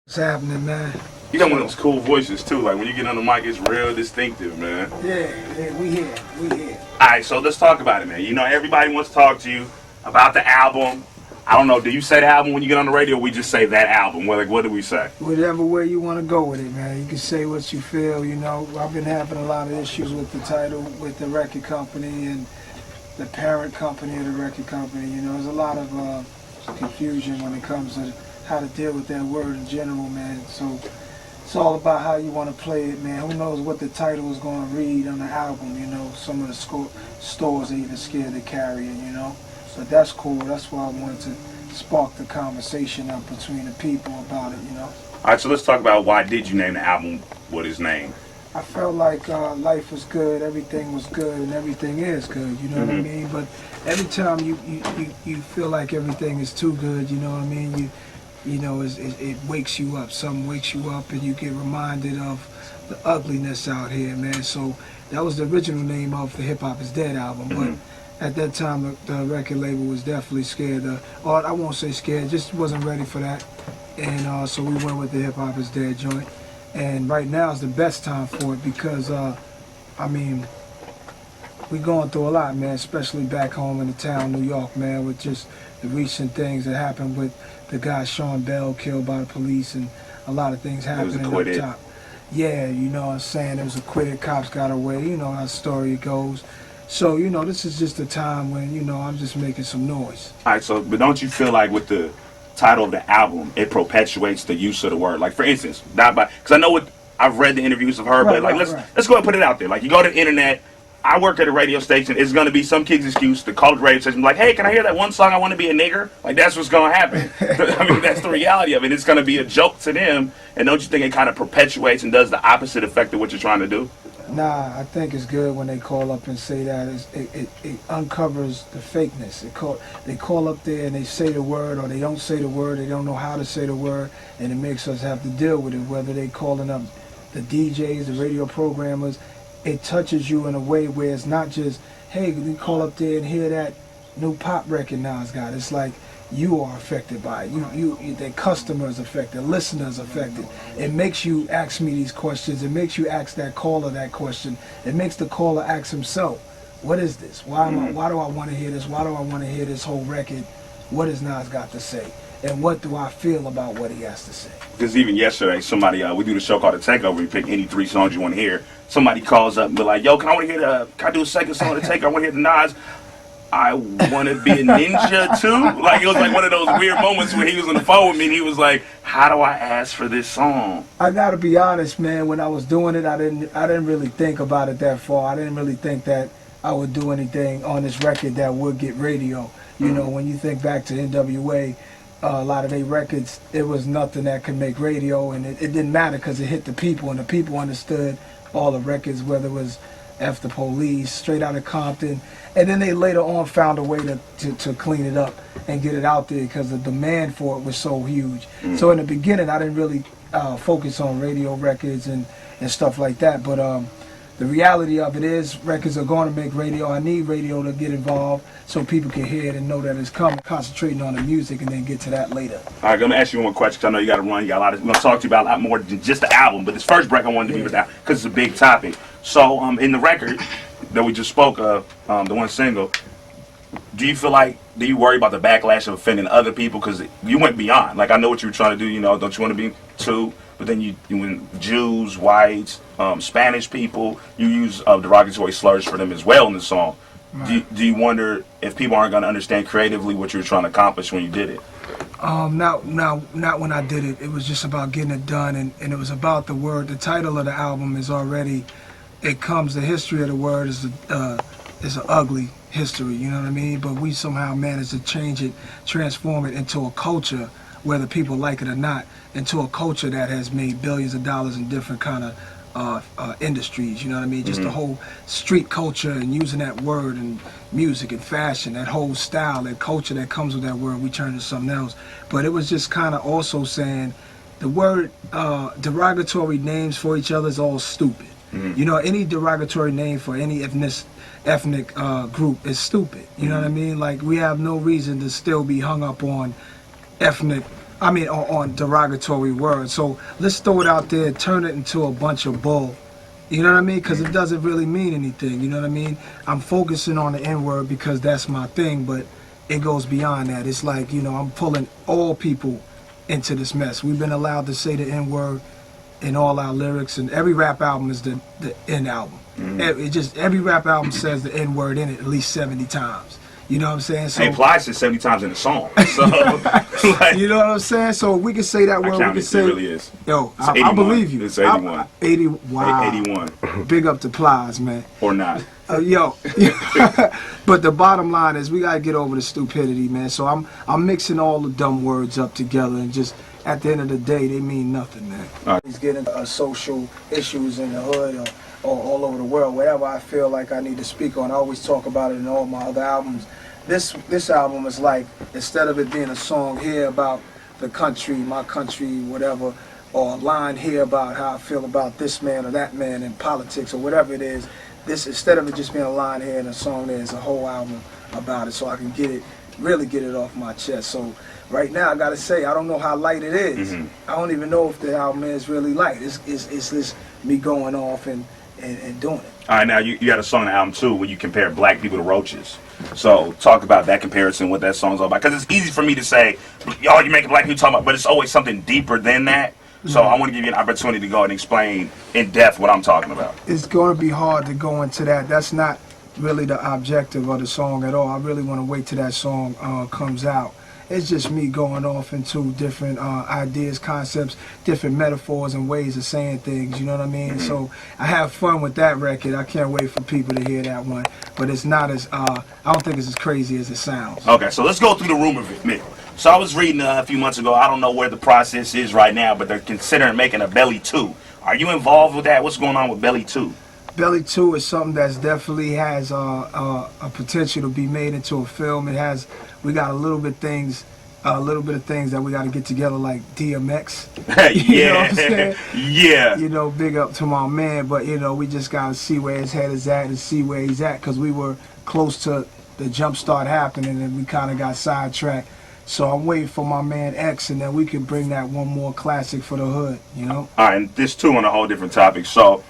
What's happening, man? You got one of those cool voices too. Like when you get on the mic, it's real distinctive, man. Yeah, we here. All right, so let's talk about it, man. You know, everybody wants to talk to you about the album. I don't know. Do you say the album when you get on the radio? Or we just say that album. What do we say? Whatever way you want to go with it, man. You can say what you feel. You know, I've been having a lot of issues with the title, with the record company and the parent company of the record company. You know, there's a lot of confusion when it comes to how to deal with that word in general, man. So it's all about how you want to play it, man. Who knows what the title is going to read on the album, you know. Some of the stores are even scared to carry it, you know. But that's cool. That's why I wanted to spark the conversation up between the people about it, you know. All right, so let's talk about why did you name the album what is named? I felt like life was good, everything was good, and everything is good, you know what I mean? But every time you feel like everything is too good, you know what I mean? You know, it wakes you up. Something wakes you up, and you get reminded of the ugliness out here, man. So that was the original name of the Hip Hop Is Dead album. But at that time, the record label was definitely scared. Or I won't say scared, just wasn't ready for that. And so we went with the Hip Hop Is Dead joint. And right now is the best time for it because, I mean, we going through a lot, man, especially back home in the town, New York, man, with just the recent things that happened with the guy Sean Bell killed by the police and a lot of things happening up top. Yeah, you know what I'm saying? It was acquitted, cops got away, you know how the story goes. So, you know, this is just a time when, you know, I'm just making some noise. All right, so, but don't you feel like with the title of the album, it perpetuates the use of the word? Like, for instance, because I know what, I've read the interviews of her, but like, let's go ahead and put it out there. Like, you go to the internet, I work at a radio station. It's going to be some kid's excuse to call the radio station, like, hey, can I hear that one song, I Want to Be a Nigger? Like, that's what's going to happen. I mean, that's the reality of it. It's going to be a joke to them. And don't you think it kind of perpetuates and does the opposite effect of what you're trying to do? Nah, I think it's good when they call up and say that. It uncovers the fakeness. They call up there and they say the word, or they don't say the word. They don't know how to say the word, and it makes us have to deal with it, whether they calling up the DJs, the radio programmers. It touches you in a way where it's not just, hey, we call up there and hear that new pop record Nas got. It's like you are affected by it. The customers affected, listeners affected. It makes you ask me these questions. It makes you ask that caller that question. It makes the caller ask himself, what is this? Why do I want to hear this? Why do I want to hear this whole record? What has Nas got to say? And what do I feel about what he has to say? Because even yesterday, somebody, we do the show called The Takeover. You pick any 3 songs you want to hear. Somebody calls up and be like, yo, can I do a second song of The Takeover? I want to hear the Nas. I want to be a ninja too. Like, it was like one of those weird moments when he was on the phone with me and he was like, how do I ask for this song? I gotta be honest, man, when I was doing it, I didn't really think about it that far. I didn't really think that I would do anything on this record that would get radio. You know, when you think back to NWA, a lot of their records, it was nothing that could make radio, and it didn't matter because it hit the people, and the people understood all the records, whether it was F the Police, Straight Outta Compton, and then they later on found a way to clean it up and get it out there because the demand for it was so huge. So in the beginning, I didn't really focus on radio records and stuff like that, but the reality of it is records are going to make radio. I need radio to get involved so people can hear it and know that it's coming. Concentrating on the music and then get to that later. All right, I'm going to ask you one more question because I know you got to run. You got a lot. I'm going to talk to you about a lot more than just the album. But this first break I wanted to be with that because it's a big topic. So in the record that we just spoke of, the one single, do you worry about the backlash of offending other people? Because you went beyond. Like, I know what you were trying to do. You know, don't you want to be too? But then you went Jews, whites, Spanish people. You use derogatory slurs for them as well in the song. Right. Do you wonder if people aren't going to understand creatively what you were trying to accomplish when you did it? Not when I did it. It was just about getting it done, and it was about the word. The title of the album is already, the history of the word is an ugly history, you know what I mean? But we somehow managed to change it, transform it into a culture, whether people like it or not, into a culture that has made billions of dollars in different kind of industries, you know what I mean? Just the whole street culture and using that word and music and fashion, that whole style, that culture that comes with that word, we turn to something else. But it was just kind of also saying the word derogatory names for each other is all stupid. You know, any derogatory name for any ethnic group is stupid. You know what I mean? Like, we have no reason to still be hung up on ethnic I mean, on derogatory words. So let's throw it out there, turn it into a bunch of bull. You know what I mean? Because it doesn't really mean anything. You know what I mean? I'm focusing on the N-word because that's my thing, but it goes beyond that. It's like, you know, I'm pulling all people into this mess. We've been allowed to say the N-word in all our lyrics, and every rap album is the N album. Every rap album says the N-word in it at least 70 times. You know what I'm saying? So it applies to 70 times in the song. So, like, you know what I'm saying? So we can say that word. We can say it really is. Yo, I believe you. It's 81. 80. Wow. 81. Big up to Plies, man. Or not. Yo. But the bottom line is we gotta get over the stupidity, man. So I'm mixing all the dumb words up together, and just at the end of the day, they mean nothing, man. Right. He's getting social issues in the hood or all over the world. Whatever I feel like I need to speak on, I always talk about it in all my other albums. This album is like, instead of it being a song here about the country, my country, whatever, or a line here about how I feel about this man or that man in politics or whatever it is, this, instead of it just being a line here and a song there, is a whole album about it, so I can really get it off my chest. So right now, I gotta say, I don't know how light it is. I don't even know if the album is really light. It's just me going off and doing it. All right, now you got a song on the album too where you compare black people to roaches. So talk about that comparison, what that song's all about. Because it's easy for me to say, y'all, you're making black people talk about, but it's always something deeper than that. So I want to give you an opportunity to go and explain in depth what I'm talking about. It's going to be hard to go into that. That's not really the objective of the song at all. I really want to wait till that song comes out. It's just me going off into different ideas, concepts, different metaphors and ways of saying things, you know what I mean? So I have fun with that record. I can't wait for people to hear that one. But it's not as, I don't think it's as crazy as it sounds. Okay, so let's go through the rumor mill. So I was reading a few months ago, I don't know where the process is right now, but they're considering making a Belly 2. Are you involved with that? What's going on with Belly 2? Belly 2 is something that's definitely has a potential to be made into a film. We got a little bit of things that we got to get together, like DMX. You know what I'm saying? Yeah. You know, big up to my man, but you know, we just got to see where his head is at and see where he's at, because we were close to the jump start happening and we kind of got sidetracked. So I'm waiting for my man X, and then we can bring that one more classic for the hood, you know? All right, and this too on a whole different topic. So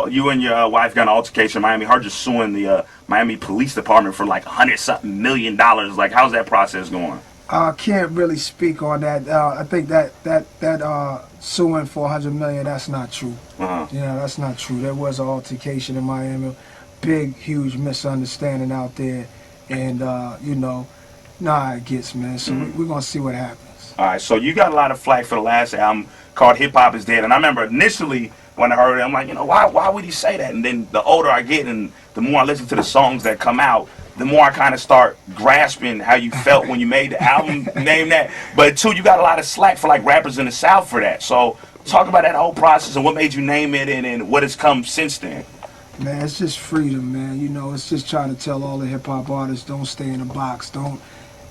you and your wife got an altercation in Miami. Her just suing the Miami Police Department for like $100-something million. Like, how's that process going? I can't really speak on that. I think that suing for $100 million, that's not true. Yeah, that's not true. There was an altercation in Miami, big, huge misunderstanding out there, and you know, it gets, man. So we're gonna see what happens. All right, so you got a lot of flack for the last album called Hip Hop Is Dead, and I remember initially when I heard it, I'm like, you know, why would he say that? And then the older I get and the more I listen to the songs that come out, the more I kind of start grasping how you felt when you made the album, name that. But too, you got a lot of slack for like rappers in the South for that. So talk about that whole process and what made you name it and what has come since then. Man, it's just freedom, man. You know, it's just trying to tell all the hip hop artists, don't stay in a box. Don't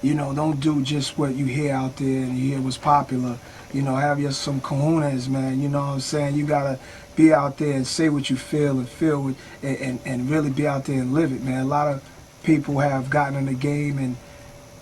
do just what you hear out there and you hear what's popular. You know, have some kahunas, man. You know what I'm saying? You gotta be out there and say what you feel and really be out there and live it, man. A lot of people have gotten in the game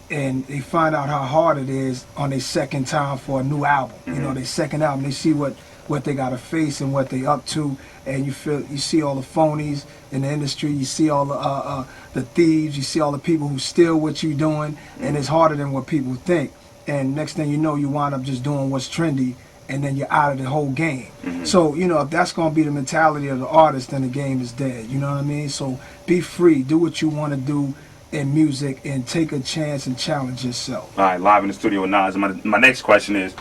and they find out how hard it is on their second time for a new album. You know, their second album, they see what they gotta face and what they up to, and you see all the phonies in the industry, you see all the thieves, you see all the people who steal what you're doing, and it's harder than what people think. And next thing you know, you wind up just doing what's trendy, and then you're out of the whole game. So, you know, if that's going to be the mentality of the artist, then the game is dead. You know what I mean? So be free. Do what you want to do in music and take a chance and challenge yourself. All right, live in the studio with Nas. My next question is,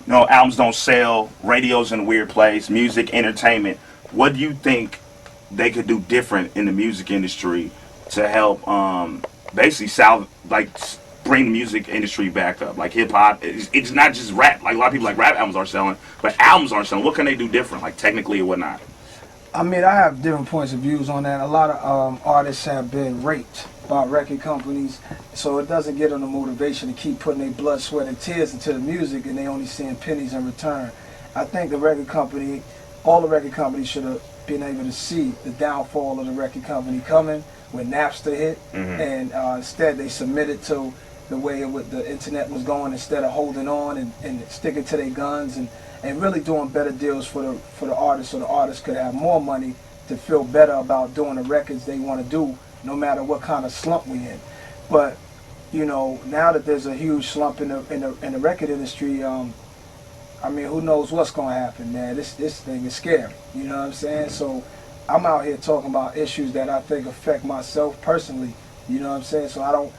you know, albums don't sell, radio's in a weird place, music, entertainment. What do you think they could do different in the music industry to help basically bring the music industry back up? Like hip hop, it's not just rap. Like a lot of people like rap albums are selling, but albums aren't selling. What can they do different, like technically or whatnot? I mean, I have different points of views on that. A lot of artists have been raped by record companies, so it doesn't get them the motivation to keep putting their blood, sweat, and tears into the music, and they only seeing pennies in return. I think all the record companies should have been able to see the downfall of the record company coming when Napster hit, and instead they submitted to the way the internet was going, instead of holding on and sticking to their guns and really doing better deals for the artists, so the artists could have more money to feel better about doing the records they want to do, no matter what kind of slump we in. But you know, now that there's a huge slump in the record industry, I mean, who knows what's gonna happen, man? This thing is scary. You know what I'm saying? So I'm out here talking about issues that I think affect myself personally. You know what I'm saying? So I don't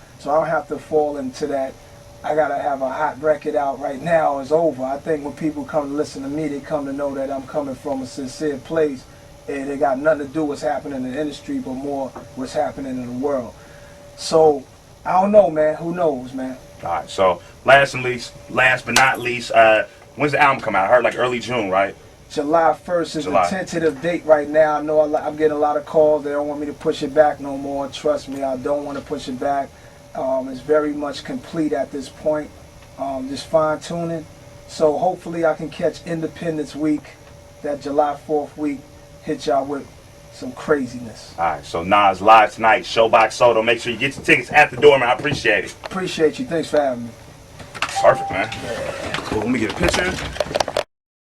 have to fall into that. I gotta have a hot record out right now. It's over. I think when people come to listen to me, they come to know that I'm coming from a sincere place, and it got nothing to do with what's happening in the industry, but more what's happening in the world. So I don't know, man. Who knows, man? All right. So last but not least, when's the album come out? I heard like early June, right? July 1st is July. the tentative date right now. I know I'm getting a lot of calls. They don't want me to push it back no more. Trust me, I don't want to push it back. It's very much complete at this point. Just fine tuning. So hopefully I can catch Independence Week, that July 4th week, hit y'all with some craziness. All right. So Nas live tonight, Showbox Soto. Make sure you get your tickets at the door, man. I appreciate it. Appreciate you. Thanks for having me. Perfect, man. Well, let me get a picture.